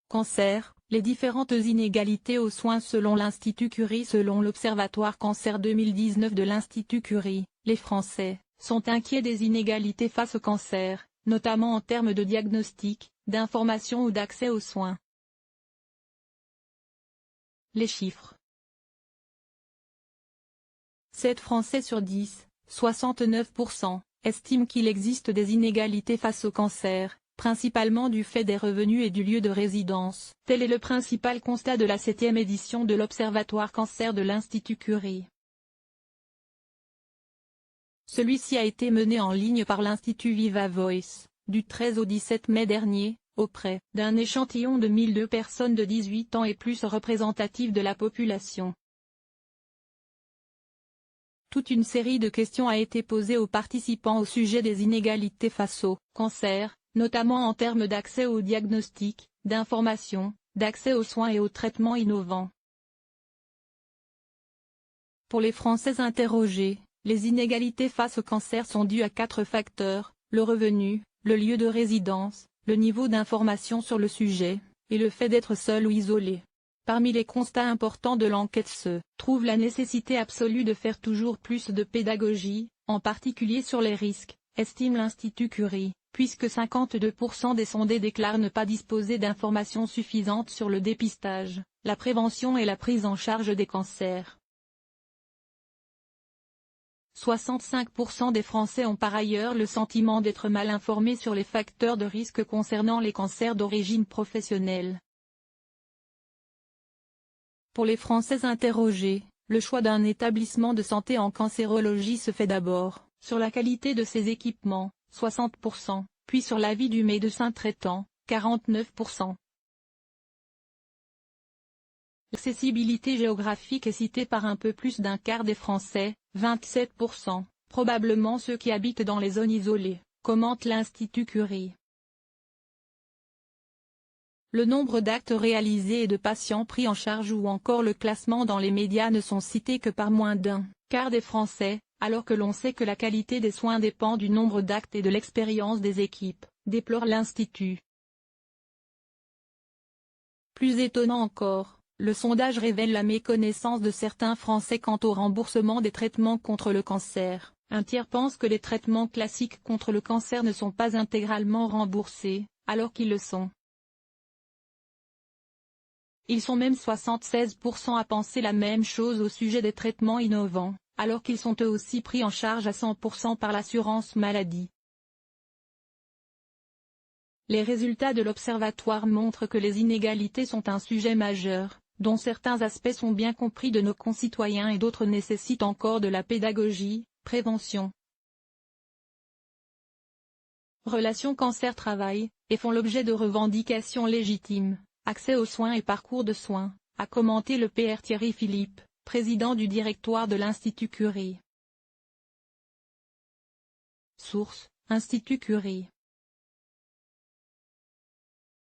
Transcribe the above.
Cancer, les différentes inégalités aux soins selon l'Institut Curie. Selon l'Observatoire Cancer 2019 de l'Institut Curie, les Français sont inquiets des inégalités face au cancer, notamment en termes de diagnostic, d'information ou d'accès aux soins. Les chiffres. 7 Français sur 10, 69%, estiment qu'il existe des inégalités face au cancer, principalement du fait des revenus et du lieu de résidence. Tel est le principal constat de la 7e édition de l'Observatoire Cancer de l'Institut Curie. Celui-ci a été mené en ligne par l'Institut Viva Voice, du 13 au 17 mai dernier, auprès d'un échantillon de 1002 personnes de 18 ans et plus représentatives de la population. Toute une série de questions a été posée aux participants au sujet des inégalités face au cancer, notamment en termes d'accès aux diagnostics, d'information, d'accès aux soins et aux traitements innovants. Pour les Français interrogés, les inégalités face au cancer sont dues à 4 facteurs, le revenu, le lieu de résidence, le niveau d'information sur le sujet, et le fait d'être seul ou isolé. Parmi les constats importants de l'enquête se trouve la nécessité absolue de faire toujours plus de pédagogie, en particulier sur les risques, estime l'Institut Curie, puisque 52% des sondés déclarent ne pas disposer d'informations suffisantes sur le dépistage, la prévention et la prise en charge des cancers. 65% des Français ont par ailleurs le sentiment d'être mal informés sur les facteurs de risque concernant les cancers d'origine professionnelle. Pour les Français interrogés, le choix d'un établissement de santé en cancérologie se fait d'abord sur la qualité de ses équipements, 60%, puis sur l'avis du médecin traitant, 49%. L'accessibilité géographique est citée par un peu plus d'un quart des Français, 27%, probablement ceux qui habitent dans les zones isolées, commente l'Institut Curie. Le nombre d'actes réalisés et de patients pris en charge ou encore le classement dans les médias ne sont cités que par moins d'un quart des Français, alors que l'on sait que la qualité des soins dépend du nombre d'actes et de l'expérience des équipes, déplore l'Institut. Plus étonnant encore, le sondage révèle la méconnaissance de certains Français quant au remboursement des traitements contre le cancer. Un tiers pense que les traitements classiques contre le cancer ne sont pas intégralement remboursés, alors qu'ils le sont. Ils sont même 76% à penser la même chose au sujet des traitements innovants, alors qu'ils sont eux aussi pris en charge à 100% par l'assurance maladie. Les résultats de l'Observatoire montrent que les inégalités sont un sujet majeur, dont certains aspects sont bien compris de nos concitoyens et d'autres nécessitent encore de la pédagogie, prévention. Relations cancer-travail, et font l'objet de revendications légitimes, accès aux soins et parcours de soins, a commenté le Pr Thierry Philippe, président du directoire de l'Institut Curie. Source, Institut Curie.